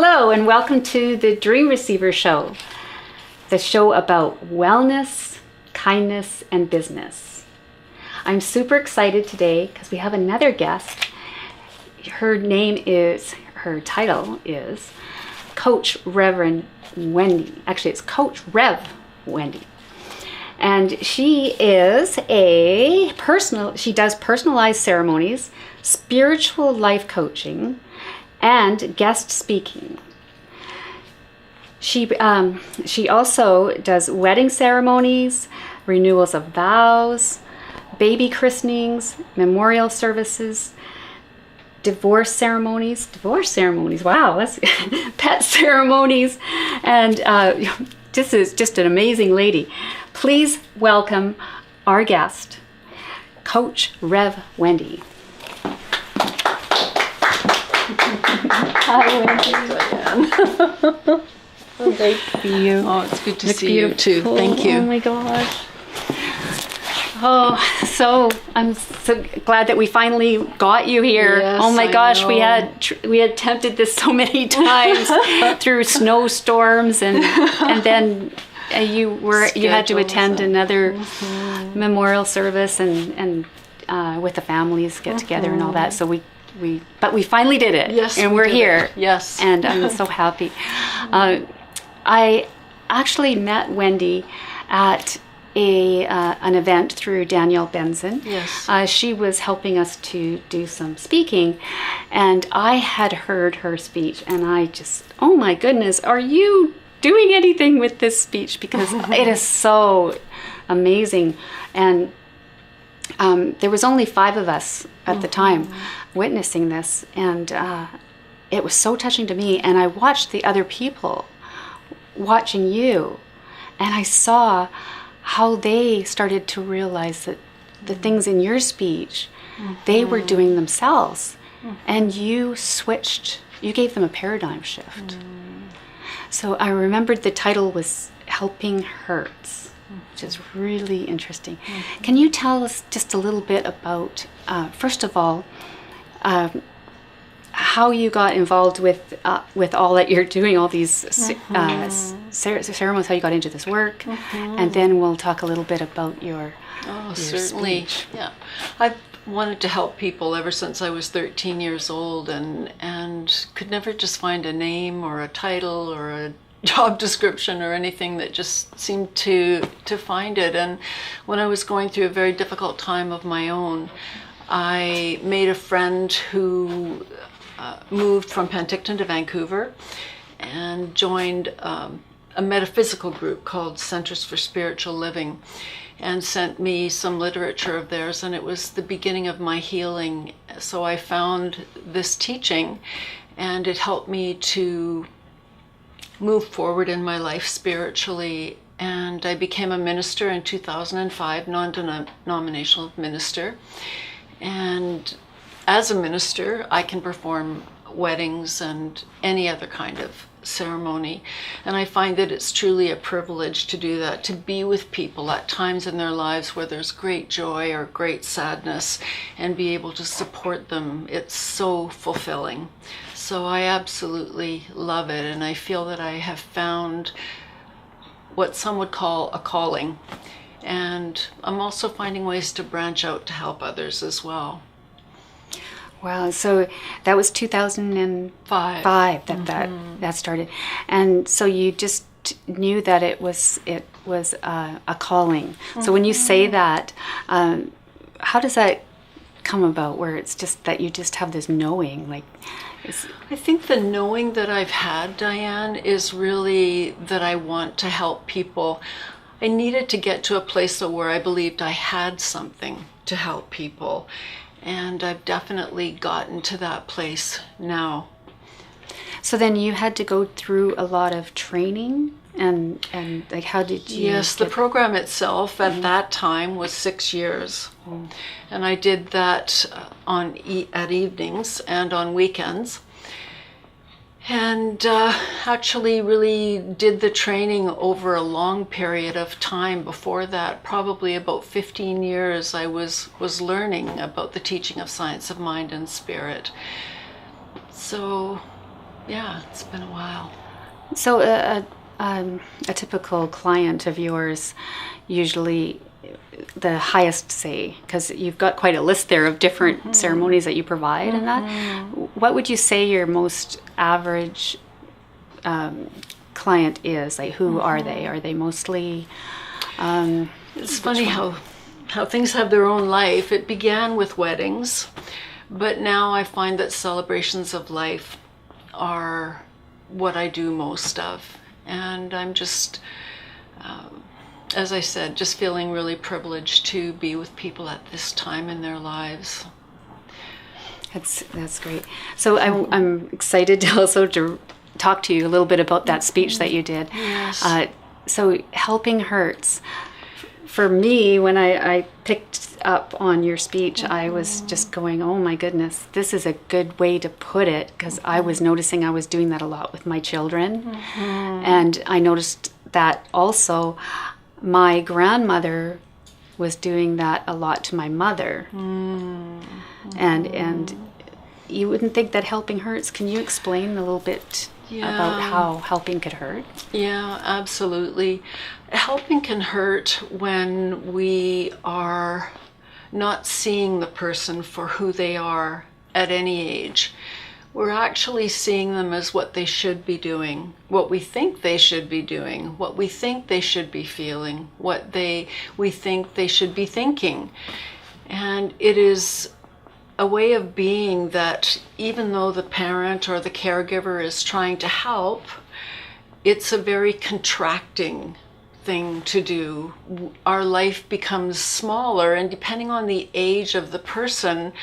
Hello and welcome to the Dream Receiver Show, the show about wellness, kindness, and business. I'm super excited today because we have another guest. Her title is Coach Reverend Wendy. Actually, it's Coach Rev Wendy. And she does personalized ceremonies, spiritual life coaching, and guest speaking. She also does wedding ceremonies, renewals of vows, baby christenings, memorial services, divorce ceremonies, wow, that's pet ceremonies, and this is just an amazing lady. Please welcome our guest, Coach Rev Wendy. Hi, Wendy. Diane. Oh, great to see you. Oh, it's good to see you too. Thank you. Oh my gosh. Oh, so I'm so glad that we finally got you here. Yes, oh my gosh, know. we had attempted this so many times through snowstorms, and then you had to attend another memorial service and with the families get together and all that. So we finally did it. Yes, and we're here. Yes, and I'm so happy. I actually met Wendy at an event through Danielle Benson. Yes. She was helping us to do some speaking, and I had heard her speech, and I just, oh my goodness, are you doing anything with this speech? Because it is so amazing. And there was only 5 of us at the time witnessing this, and it was so touching to me. And I watched the other people watching you, and I saw how they started to realize that the things in your speech they were doing themselves, and you gave them a paradigm shift. So I remembered the title was Helping Hurts, which is really interesting. Can you tell us just a little bit about, first of all, how you got involved with all that you're doing, all these ceremonies, how you got into this work, and then we'll talk a little bit about your certainly speech. Yeah, I've wanted to help people ever since I was 13 years old, and could never just find a name or a title or a job description or anything that just seemed to find it. And when I was going through a very difficult time of my own, I made a friend who moved from Penticton to Vancouver and joined a metaphysical group called Centers for Spiritual Living, and sent me some literature of theirs, and it was the beginning of my healing. So I found this teaching, and it helped me to move forward in my life spiritually. And I became a minister in 2005, non-denominational minister. And as a minister, I can perform weddings and any other kind of ceremony. And I find that it's truly a privilege to do that, to be with people at times in their lives where there's great joy or great sadness, and be able to support them. It's so fulfilling. So I absolutely love it, and I feel that I have found what some would call a calling. And I'm also finding ways to branch out to help others as well. Wow, so that was 2005 that started, and so you just knew that it was a calling. So when you say that, how does that come about? Where it's just that you just have this knowing, like? I think the knowing that I've had, Diane, is really that I want to help people. I needed to get to a place where I believed I had something to help people. And I've definitely gotten to that place now. So then you had to go through a lot of training, and like, how did you? Yes, the program itself at that time was 6 years, and I did that at evenings and on weekends. And actually really did the training over a long period of time. Before that, probably about 15 years, I was learning about the teaching of science of mind and spirit. So yeah, it's been a while. So a typical client of yours, usually the highest say, because you've got quite a list there of different ceremonies that you provide, and that, what would you say your most average client is? Like, who are they? Are they mostly... It's funny how things have their own life. It began with weddings, but now I find that celebrations of life are what I do most of. And I'm just, as I said, just feeling really privileged to be with people at this time in their lives. That's great. So I'm excited also to talk to you a little bit about that speech that you did. Yes. So helping hurts. For me, when I picked up on your speech, I was just going, oh my goodness, this is a good way to put it, because I was noticing I was doing that a lot with my children. And I noticed that also my grandmother was doing that a lot to my mother. And you wouldn't think that helping hurts. Can you explain a little bit about how helping could hurt? Yeah, absolutely. Helping can hurt when we are not seeing the person for who they are at any age. We're actually seeing them as what they should be doing, what we think they should be doing, what we think they should be feeling, what we think they should be thinking. And it is a way of being that even though the parent or the caregiver is trying to help, it's a very contracting thing to do. Our life becomes smaller, and depending on the age of the person,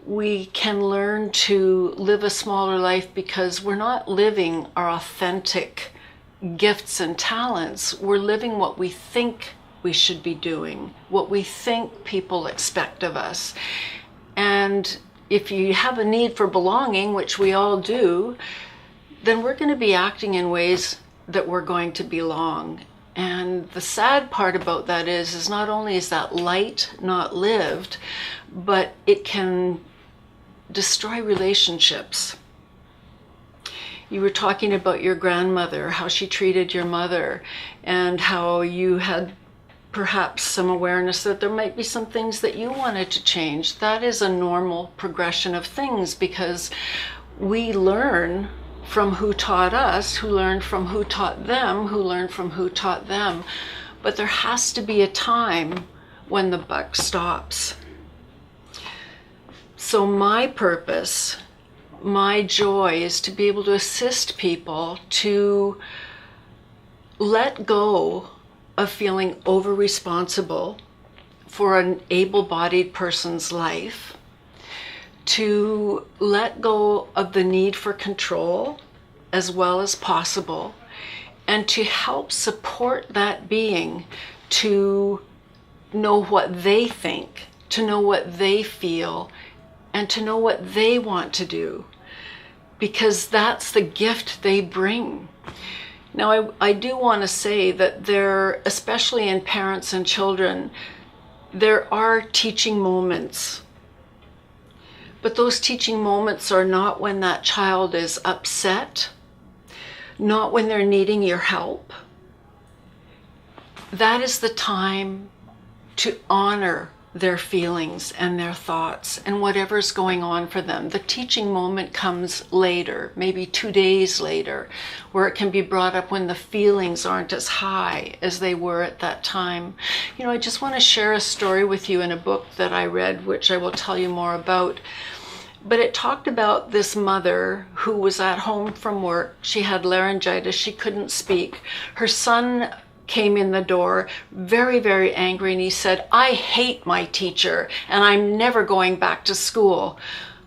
we can learn to live a smaller life because we're not living our authentic gifts and talents. We're living what we think we should be doing, what we think people expect of us. And if you have a need for belonging, which we all do, then we're going to be acting in ways that we're going to belong. And the sad part about that is not only is that light not lived, but it can destroy relationships. You were talking about your grandmother, how she treated your mother, and how you had perhaps some awareness that there might be some things that you wanted to change. That is a normal progression of things, because we learn from who taught us, who learned from who taught them, who learned from who taught them. But there has to be a time when the buck stops. So my purpose, my joy, is to be able to assist people to let go of feeling over-responsible for an able-bodied person's life, to let go of the need for control as well as possible, and to help support that being to know what they think, to know what they feel, and to know what they want to do, because that's the gift they bring. Now, I do want to say that there, especially in parents and children, there are teaching moments. But those teaching moments are not when that child is upset, not when they're needing your help. That is the time to honor their feelings and their thoughts and whatever's going on for them. The teaching moment comes later, maybe 2 days later, where it can be brought up when the feelings aren't as high as they were at that time. You know, I just want to share a story with you in a book that I read, which I will tell you more about. But it talked about this mother who was at home from work. She had laryngitis. She couldn't speak. Her son came in the door very, very angry, and he said, "I hate my teacher and I'm never going back to school."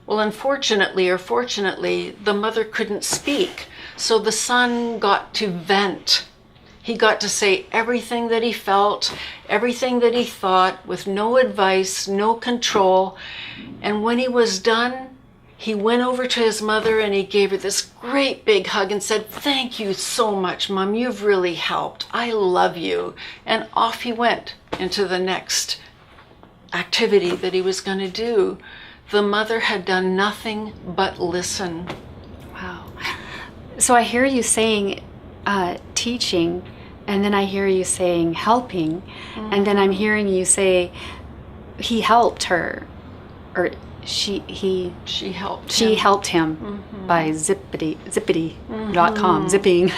Well, unfortunately or fortunately, the mother couldn't speak. So the son got to vent. He got to say everything that he felt, everything that he thought, with no advice, no control. And when he was done, he went over to his mother and he gave her this great big hug and said, "Thank you so much, Mom. You've really helped. I love you." And off he went into the next activity that he was going to do. The mother had done nothing but listen. Wow. So I hear you saying teaching, and then I hear you saying helping, and then I'm hearing you say he helped her, or she helped him by zippity.com, zipping.com.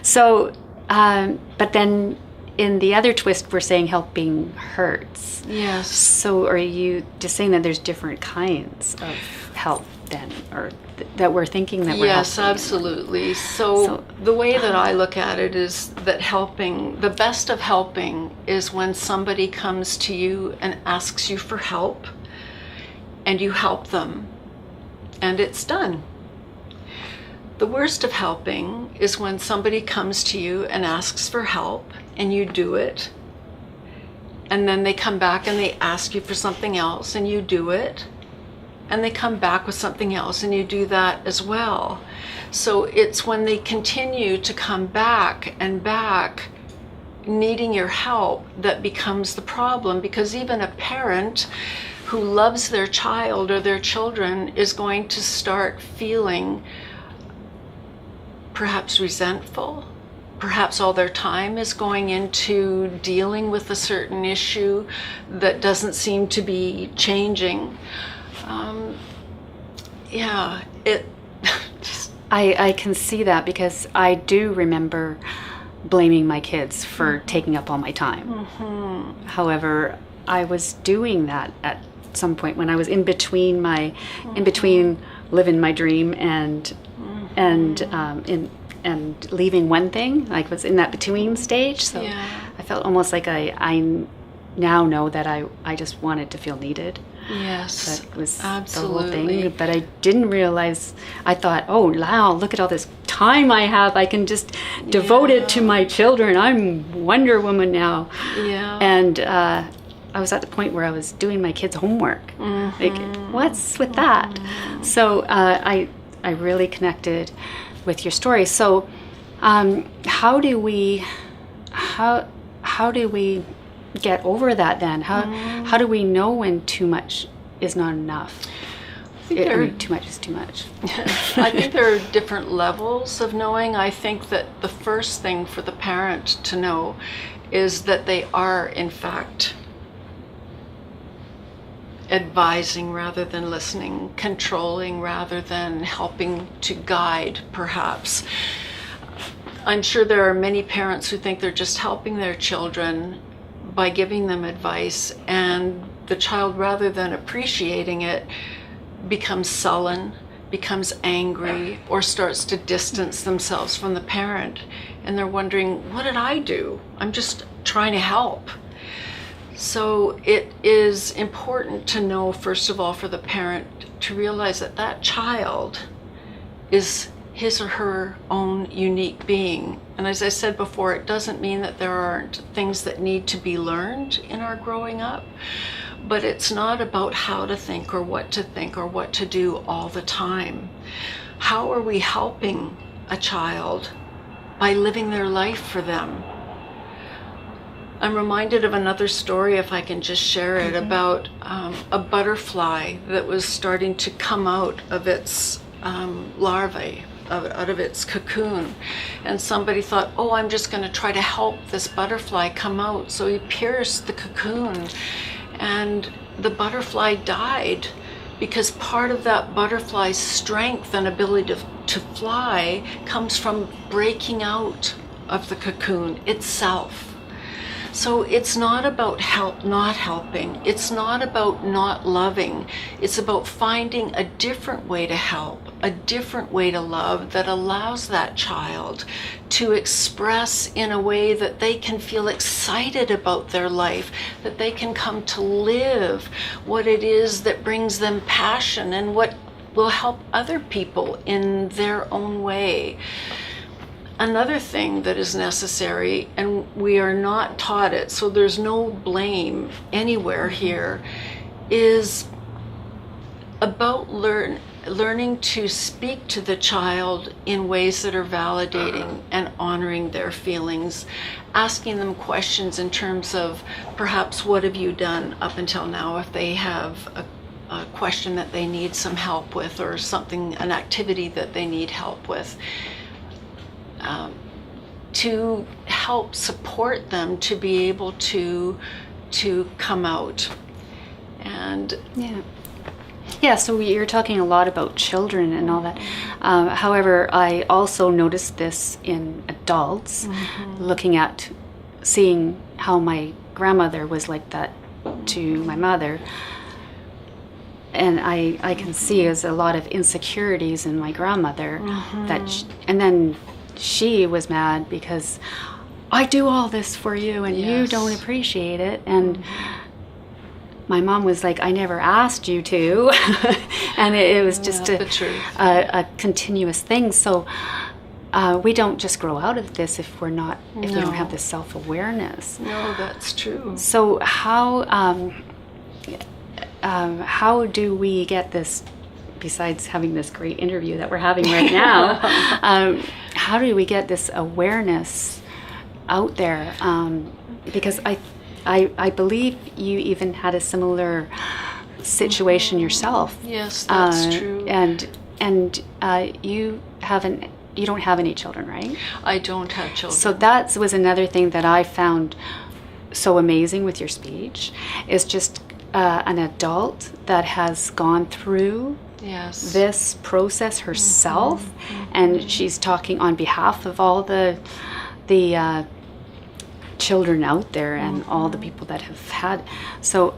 So, but then in the other twist, we're saying helping hurts. Yes. So are you just saying that there's different kinds of help then, or that we're thinking that we're Yes, helping? absolutely. So the way that I look at it is that the best of helping is when somebody comes to you and asks you for help, and you help them, and it's done. The worst of helping is when somebody comes to you and asks for help, and you do it, and then they come back and they ask you for something else, and you do it, and they come back with something else, and you do that as well. So it's when they continue to come back and back needing your help that becomes the problem, because even a parent who loves their child or their children is going to start feeling perhaps resentful. Perhaps all their time is going into dealing with a certain issue that doesn't seem to be changing. I can see that, because I do remember blaming my kids for taking up all my time. However, I was doing that at some point when I was in between living my dream and leaving one thing. Like, was in that between stage. So I felt almost like I now know that I just wanted to feel needed. Yes, that was absolutely. the whole thing. But I didn't realize, I thought, oh wow, look at all this time I have, I can just devote it to my children. I'm Wonder Woman now. And I was at the point where I was doing my kids' homework. Like, what's with that? So I really connected with your story. So how do we get over that then? How do we know when too much is not enough? Too much is too much. I think there are different levels of knowing. I think that the first thing for the parent to know is that they are, in fact, advising rather than listening, controlling rather than helping to guide, perhaps. I'm sure there are many parents who think they're just helping their children by giving them advice, and the child, rather than appreciating it, becomes sullen, becomes angry, or starts to distance themselves from the parent. And they're wondering, what did I do? I'm just trying to help. So it is important to know, first of all, for the parent to realize that that child is his or her own unique being. And as I said before, it doesn't mean that there aren't things that need to be learned in our growing up, but it's not about how to think or what to do all the time. How are we helping a child? By living their life for them. I'm reminded of another story, if I can just share it, about a butterfly that was starting to come out of its larvae, out of its cocoon. And somebody thought, oh, I'm just going to try to help this butterfly come out. So he pierced the cocoon, and the butterfly died, because part of that butterfly's strength and ability to fly comes from breaking out of the cocoon itself. So it's not about not helping. It's not about not loving. It's about finding a different way to help, a different way to love that allows that child to express in a way that they can feel excited about their life, that they can come to live what it is that brings them passion and what will help other people in their own way. Another thing that is necessary, and we are not taught it, so there's no blame anywhere here, is about learning to speak to the child in ways that are validating and honoring their feelings, asking them questions in terms of perhaps what have you done up until now, if they have question that they need some help with, or an activity that they need help with, to help support them to be able to come out. And so you're talking a lot about children and all that. However, I also noticed this in adults, seeing how my grandmother was like that to my mother. And I can see there's a lot of insecurities in my grandmother, and then she was mad because I do all this for you and you don't appreciate it. And my mom was like, I never asked you to. And it was just a continuous thing. So we don't just grow out of this if we don't have this self-awareness. No, that's true. So how do we get this, besides having this great interview that we're having right now, how do we get this awareness out there? Because I believe you even had a similar situation yourself. Yes, that's true. And you don't have any children, right? I don't have children. So that was another thing that I found so amazing with your speech, is just an adult that has gone through this process herself, and she's talking on behalf of all the children out there and all the people that have had. So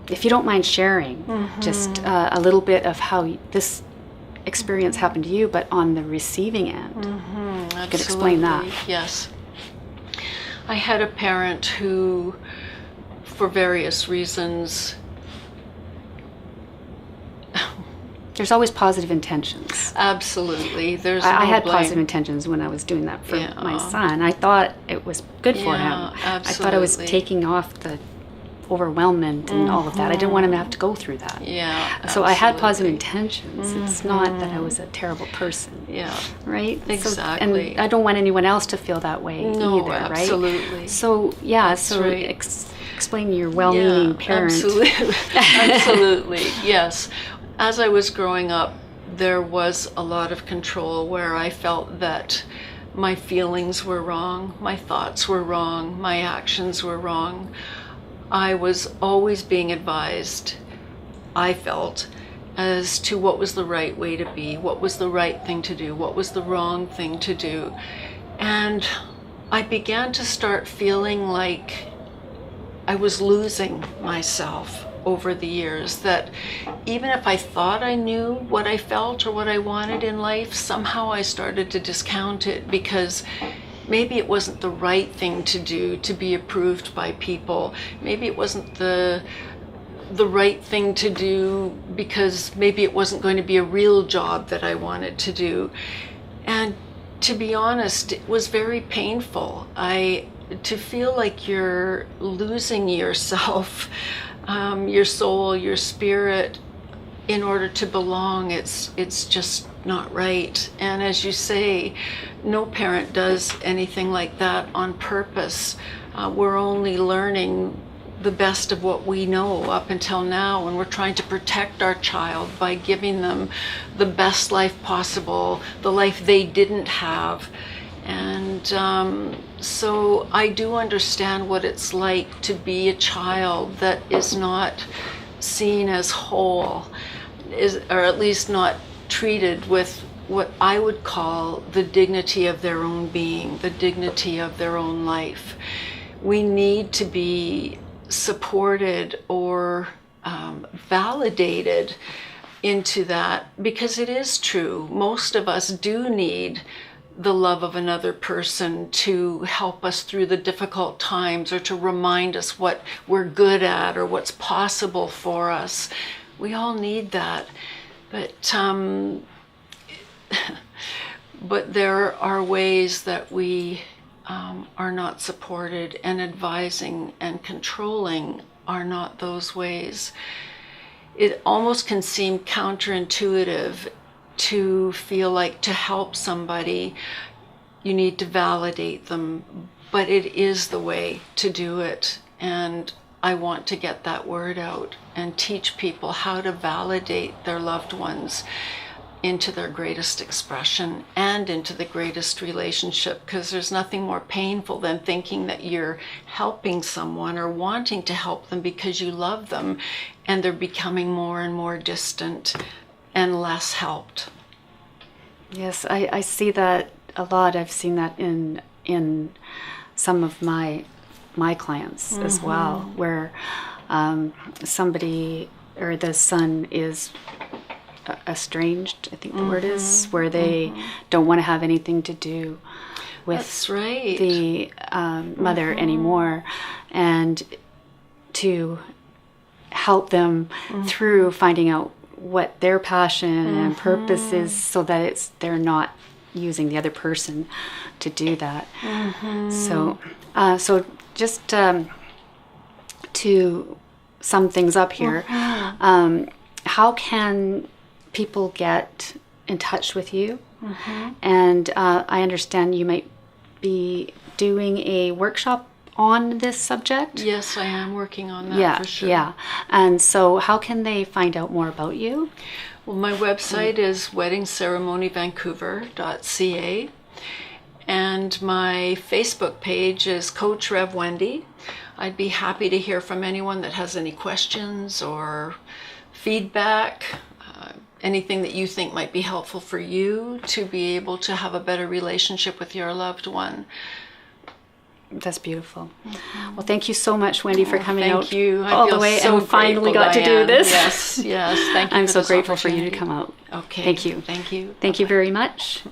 if you don't mind sharing just a little bit of how this experience happened to you, but on the receiving end. You could explain that. Yes. I had a parent who, for various reasons, there's always positive intentions. Absolutely. I had positive intentions when I was doing that for my son. I thought it was good for him. Absolutely. I thought I was taking off the overwhelmment and all of that. I didn't want him to have to go through that. Yeah. So I had positive intentions. It's not that I was a terrible person. Yeah. Right? Exactly. So, and I don't want anyone else to feel that way either, right? Absolutely. So explain your well-meaning parent. Absolutely. Absolutely. Yes. As I was growing up, there was a lot of control where I felt that my feelings were wrong, my thoughts were wrong, my actions were wrong. I was always being advised, I felt, as to what was the right way to be, what was the right thing to do, what was the wrong thing to do. And I began to start feeling like I was losing myself over the years, that even if I thought I knew what I felt or what I wanted in life, somehow I started to discount it because maybe it wasn't the right thing to do to be approved by people. Maybe it wasn't the right thing to do because maybe it wasn't going to be a real job that I wanted to do. And to be honest, it was very painful. To feel like you're losing yourself, your soul, your spirit, in order to belong, it's just not right. And as you say, no parent does anything like that on purpose. We're only learning the best of what we know up until now, and we're trying to protect our child by giving them the best life possible, the life they didn't have. And so I do understand what it's like to be a child that is not seen as whole, or at least not treated with what I would call the dignity of their own being, the dignity of their own life. We need to be supported or validated into that, because it is true. Most of us do need the love of another person to help us through the difficult times, or to remind us what we're good at or what's possible for us. We all need that. But there are ways that we are not supported, and advising and controlling are not those ways. It almost can seem counterintuitive to feel like to help somebody, you need to validate them, but it is the way to do it. And I want to get that word out and teach people how to validate their loved ones into their greatest expression and into the greatest relationship, because there's nothing more painful than thinking that you're helping someone or wanting to help them because you love them, and they're becoming more and more distant and less helped. Yes, I see that a lot. I've seen that in some of my clients as well, where somebody or the son is estranged, I think the word is, where they don't want to have anything to do with That's right. the mother anymore, and to help them through finding out what their passion and purpose is, so that they're not using the other person to do that. So just to sum things up here, how can people get in touch with you? And I understand you might be doing a workshop on this subject. Yes, I am working on that, for sure. Yeah. And so how can they find out more about you? Well, my website is weddingceremonyvancouver.ca, and my Facebook page is Coach Rev Wendy. I'd be happy to hear from anyone that has any questions or feedback, anything that you think might be helpful for you to be able to have a better relationship with your loved one. That's beautiful. Well, thank you so much, Wendy, for coming out all the way so and finally got Diane. to do this. Yes, thank you. I'm for so this grateful for you to opportunity. come out. Okay. Thank you. Thank you. Thank you very much.